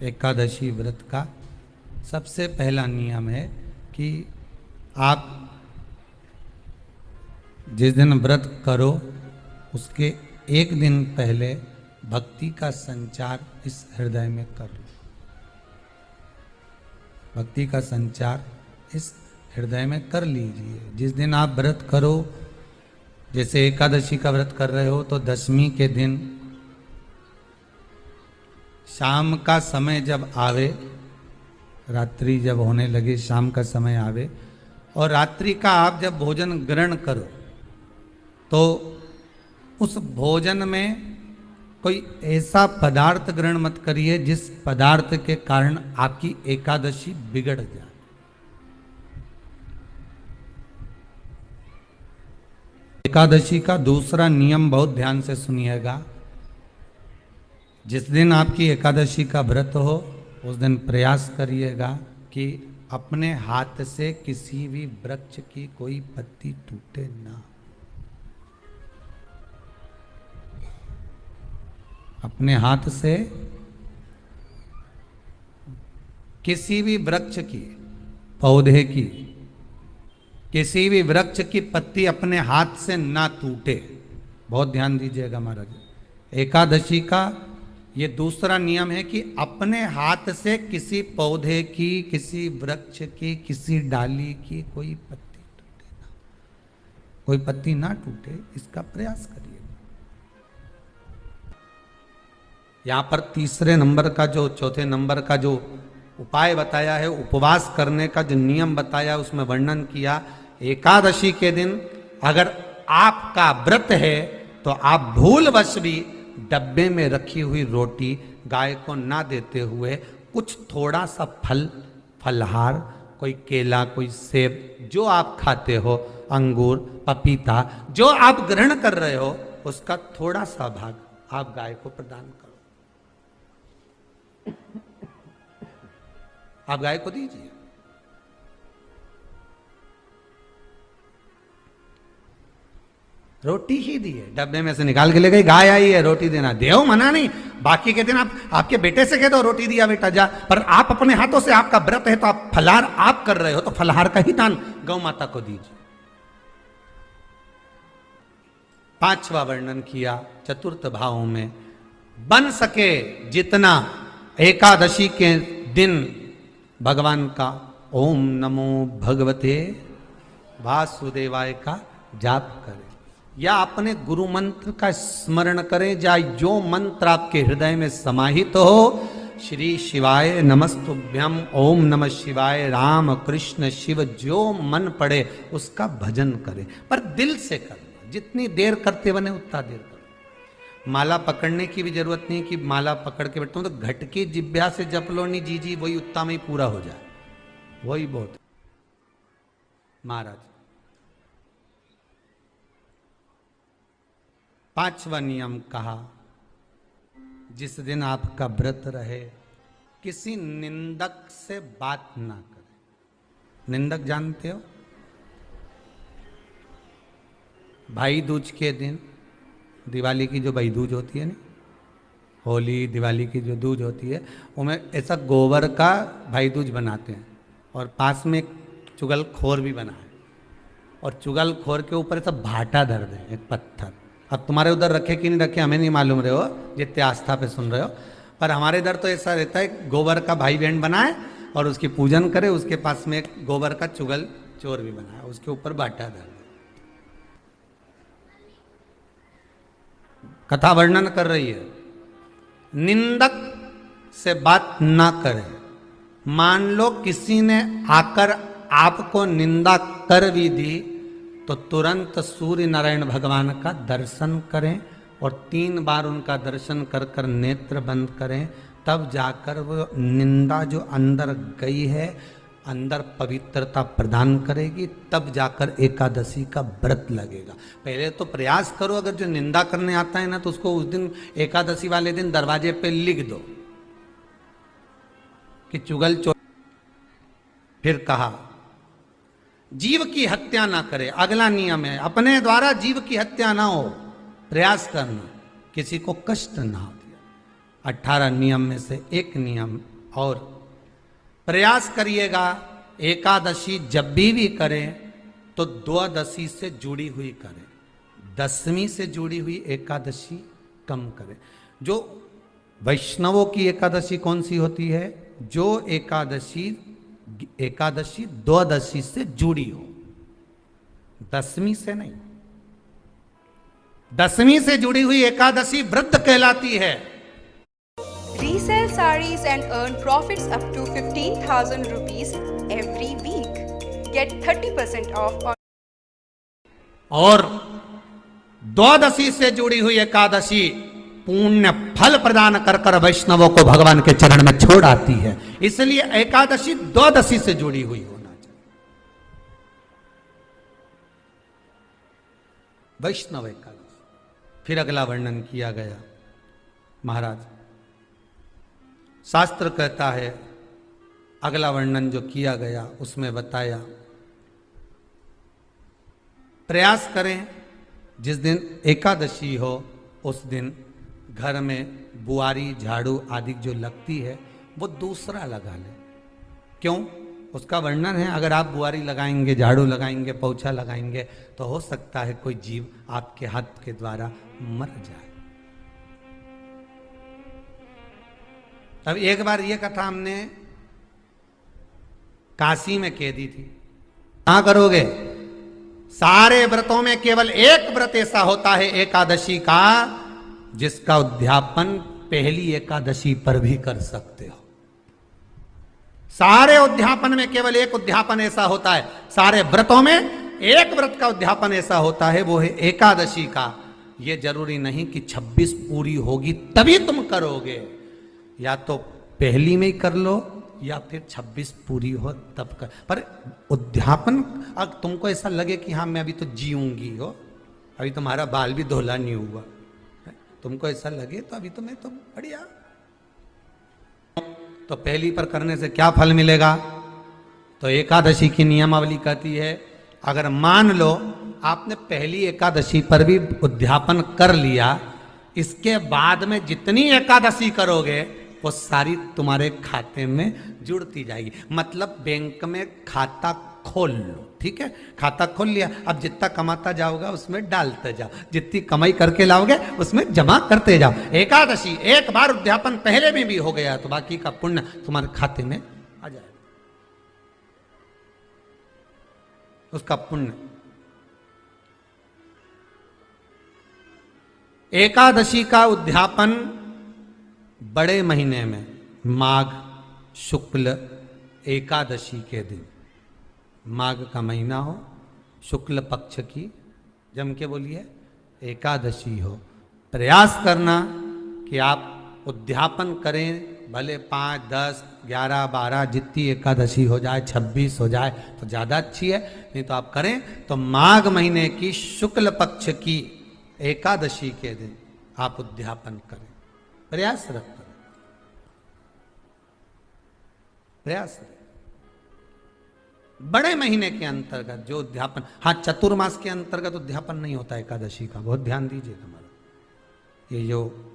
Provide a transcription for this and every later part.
एकादशी व्रत का सबसे पहला नियम है कि आप जिस दिन व्रत करो उसके एक दिन पहले भक्ति का संचार इस हृदय में कर लो। भक्ति का संचार इस हृदय में कर लीजिए। जिस दिन आप व्रत करो, जैसे एकादशी का व्रत कर रहे हो तो दशमी के दिन शाम का समय जब आवे, रात्रि जब होने लगे, शाम का समय आवे और रात्रि का आप जब भोजन ग्रहण करो तो उस भोजन में कोई ऐसा पदार्थ ग्रहण मत करिए जिस पदार्थ के कारण आपकी एकादशी बिगड़ जाए। एकादशी का दूसरा नियम बहुत ध्यान से सुनिएगा। जिस दिन आपकी एकादशी का व्रत हो उस दिन प्रयास करिएगा कि अपने हाथ से किसी भी वृक्ष की कोई पत्ती टूटे ना। अपने हाथ से किसी भी वृक्ष की, पौधे की, किसी भी वृक्ष की पत्ती अपने हाथ से ना टूटे। बहुत ध्यान दीजिएगा महाराज। एकादशी का ये दूसरा नियम है कि अपने हाथ से किसी पौधे की, किसी वृक्ष की, किसी डाली की कोई पत्ती टूटे ना, कोई पत्ती ना टूटे, इसका प्रयास करिए। यहां पर तीसरे नंबर का जो, चौथे नंबर का जो उपाय बताया है, उपवास करने का जो नियम बताया, उसमें वर्णन किया। एकादशी के दिन अगर आपका व्रत है तो आप भूलवश भी डब्बे में रखी हुई रोटी गाय को ना देते हुए कुछ थोड़ा सा फलहार, कोई केला, कोई सेब, जो आप खाते हो, अंगूर, पपीता, जो आप ग्रहण कर रहे हो, उसका थोड़ा सा भाग आप गाय को प्रदान करो। आप गाय को दीजिए। रोटी ही दी है, डब्बे में से निकाल के ले गई, गाय आई है, रोटी देना, देव मना नहीं। बाकी के दिन आप आपके बेटे से कह दो रोटी दिया बेटा जा, पर आप अपने हाथों से, आपका व्रत है तो आप फलाहार आप कर रहे हो तो फलाहार का ही दान गौ माता को दीजिए। पांचवा वर्णन किया चतुर्थ भाव में, बन सके जितना एकादशी के दिन भगवान का ओम नमो भगवते वासुदेवाय का जाप करें या अपने गुरु मंत्र का स्मरण करें, या जो मंत्र आपके हृदय में समाहित हो, श्री शिवाय नमस्तुभ्यम, ओम नमः शिवाय, राम कृष्ण शिव, जो मन पड़े उसका भजन करें, पर दिल से करना। जितनी देर करते बने उतना देर करो। माला पकड़ने की भी जरूरत नहीं कि माला पकड़ के बैठता हूं तो घट की जिब्या से जप लो नहीं, जी जी वही उतना में ही पूरा हो जाए, वही बहुत। महाराज पांचवा नियम कहा, जिस दिन आपका व्रत रहे किसी निंदक से बात ना करें। निंदक जानते हो? भाई दूज के दिन, दिवाली की जो भाई दूज होती है ना, होली दिवाली की जो दूज होती है, उनमें ऐसा गोबर का भाई दूज बनाते हैं और पास में एक चुगलखोर भी बना है, और चुगलखोर के ऊपर ऐसा भाटा धर दे, एक पत्थर। अब तुम्हारे उधर रखे कि नहीं रखे हमें नहीं मालूम रहे हो, जितने आस्था पे सुन रहे हो, पर हमारे इधर तो ऐसा रहता है, गोबर का भाई बहन बनाए और उसकी पूजन करे, उसके पास में एक गोबर का चुगल चोर भी बनाया, उसके ऊपर बाटा धर। कथा वर्णन कर रही है, निंदक से बात ना करें। मान लो किसी ने आकर आपको निंदा कर भी दी तो तुरंत सूर्य नारायण भगवान का दर्शन करें और 3 बार उनका दर्शन कर कर नेत्र बंद करें, तब जाकर वो निंदा जो अंदर गई है, अंदर पवित्रता प्रदान करेगी, तब जाकर एकादशी का व्रत लगेगा। पहले तो प्रयास करो, अगर जो निंदा करने आता है ना तो उसको उस दिन एकादशी वाले दिन दरवाजे पे लिख दो कि चुगल चोर। फिर कहा जीव की हत्या ना करे। अगला नियम है, अपने द्वारा जीव की हत्या ना हो, प्रयास करना, किसी को कष्ट ना हो। 18 नियम में से एक नियम और प्रयास करिएगा एकादशी जब भी करें तो द्वादशी से जुड़ी हुई करें, दशमी से जुड़ी हुई एकादशी कम करें। जो वैष्णवों की एकादशी कौन सी होती है? जो एकादशी द्वादशी से जुड़ी हो, दशमी से नहीं। दशमी से जुड़ी हुई एकादशी व्रत कहलाती है। Resell sarees and earn profits up to 15,000 rupees every week. Get 30% off on और द्वादशी से जुड़ी हुई एकादशी पुण्य फल प्रदान कर कर वैष्णवों को भगवान के चरण में छोड़ आती है। इसलिए एकादशी द्वादशी से जुड़ी हुई होना चाहिए। वैष्णव एकादशी। फिर अगला वर्णन किया गया। महाराज शास्त्र कहता है, अगला वर्णन जो किया गया उसमें बताया, प्रयास करें जिस दिन एकादशी हो उस दिन घर में बुआरी झाड़ू आदि जो लगती है वो दूसरा लगा ले। क्यों? उसका वर्णन है, अगर आप बुआरी लगाएंगे, झाड़ू लगाएंगे, पोछा लगाएंगे तो हो सकता है कोई जीव आपके हाथ के द्वारा मर जाए। अब एक बार ये कथा हमने काशी में कह दी थी। कहां करोगे? सारे व्रतों में केवल एक व्रत ऐसा होता है एकादशी का जिसका उद्यापन पहली एकादशी पर भी कर सकते हो। सारे उद्यापन में केवल एक उद्यापन ऐसा होता है, सारे व्रतों में एक व्रत का उद्यापन ऐसा होता है, वो है एकादशी का। ये जरूरी नहीं कि 26 पूरी होगी तभी तुम करोगे, या तो पहली में ही कर लो या फिर 26 पूरी हो तब कर। पर उद्यापन, अब तुमको ऐसा लगे कि हाँ मैं अभी तो जीऊंगी हो, अभी तुम्हारा बाल भी धोला नहीं हुआ, तुमको ऐसा लगे तो अभी तो मैं तो बढ़िया, तो पहली पर करने से क्या फल मिलेगा? तो एकादशी की नियमावली कहती है, अगर मान लो आपने पहली एकादशी पर भी उद्यापन कर लिया, इसके बाद में जितनी एकादशी करोगे वो सारी तुम्हारे खाते में जुड़ती जाएगी। मतलब बैंक में खाता खोल लो, ठीक है? खाता खोल लिया, अब जितना कमाता जाओगा उसमें डालते जाओ, जितनी कमाई करके लाओगे उसमें जमा करते जाओ। एकादशी एक बार उद्यापन पहले में भी हो गया तो बाकी का पुण्य तुम्हारे खाते में आ जाएगा, उसका पुण्य। एकादशी का उद्यापन बड़े महीने में माघ शुक्ल एकादशी के दिन, माघ का महीना हो, शुक्ल पक्ष की, जम के बोलिए, एकादशी हो, प्रयास करना कि आप उद्यापन करें, भले 5, 10, 11, 12 जितनी एकादशी हो जाए, 26 हो जाए तो ज़्यादा अच्छी है, नहीं तो आप करें तो माघ महीने की शुक्ल पक्ष की एकादशी के दिन आप उद्यापन करें। प्रयासरत करें, प्रयास करें। बड़े महीने के अंतर्गत जो उद्यापन, हाँ चतुर्मास के अंतर्गत उद्यापन नहीं होता एकादशी का, बहुत ध्यान दीजिएगा। हमारा ये जो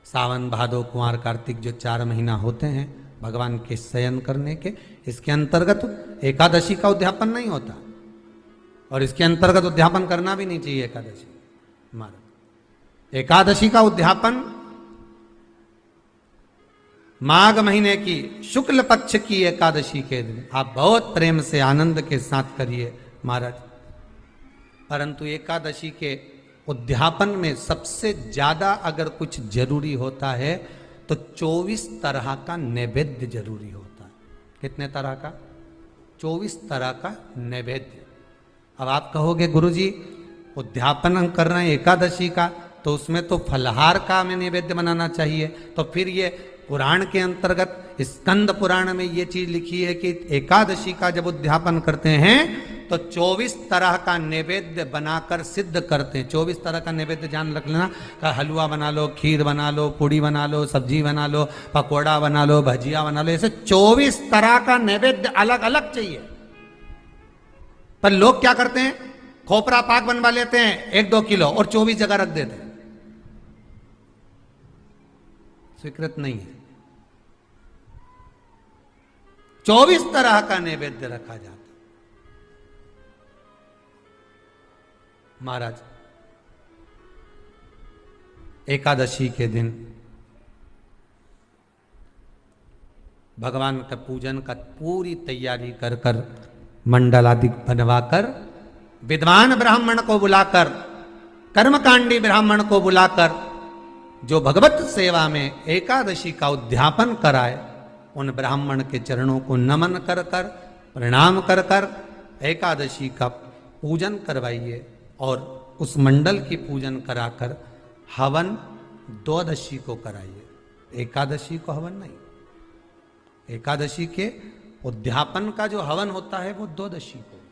सावन भादो कुंवर कार्तिक जो 4 महीना होते हैं भगवान के शयन करने के, इसके अंतर्गत एकादशी का उद्यापन नहीं होता और इसके अंतर्गत उद्यापन करना भी नहीं चाहिए एकादशी। हमारा एकादशी का उद्यापन माघ महीने की शुक्ल पक्ष की एकादशी के दिन आप बहुत प्रेम से आनंद के साथ करिए महाराज। परंतु एकादशी के उद्यापन में सबसे ज्यादा अगर कुछ जरूरी होता है तो 24 तरह का नैवेद्य जरूरी होता है। कितने तरह का? 24 तरह का नैवेद्य। अब आप कहोगे गुरुजी उद्यापन हम कर रहे हैं एकादशी का, तो उसमें तो फलहार का हमें नैवेद्य बनाना चाहिए। तो फिर ये पुराण के अंतर्गत स्कंद पुराण में ये चीज लिखी है कि एकादशी का जब उद्यापन करते हैं तो 24 तरह का नैवेद्य बनाकर सिद्ध करते हैं। 24 तरह का नैवेद्य जान रख लेना, का हलवा बना लो, खीर बना लो, पूड़ी बना लो, सब्जी बना लो, पकोड़ा बना लो, भजिया बना लो, ऐसे 24 तरह का नैवेद्य अलग अलग चाहिए। पर लोग क्या करते हैं, खोपरा पाक बनवा लेते हैं 1-2 किलो और 24 जगह रख देते हैं। स्वीकृत नहीं है। 24 तरह का नैवेद्य रखा जाता। महाराज एकादशी के दिन भगवान का पूजन का पूरी तैयारी कर कर मंडल आदि बनवाकर विद्वान ब्राह्मण को बुलाकर, कर्मकांडी ब्राह्मण को बुलाकर जो भगवत सेवा में एकादशी का उद्यापन कराए, उन ब्राह्मण के चरणों को नमन कर कर, प्रणाम कर कर एकादशी का पूजन करवाइए और उस मंडल की पूजन कराकर हवन द्वादशी को कराइए। एकादशी को हवन नहीं, एकादशी के उद्यापन का जो हवन होता है वो द्वादशी को।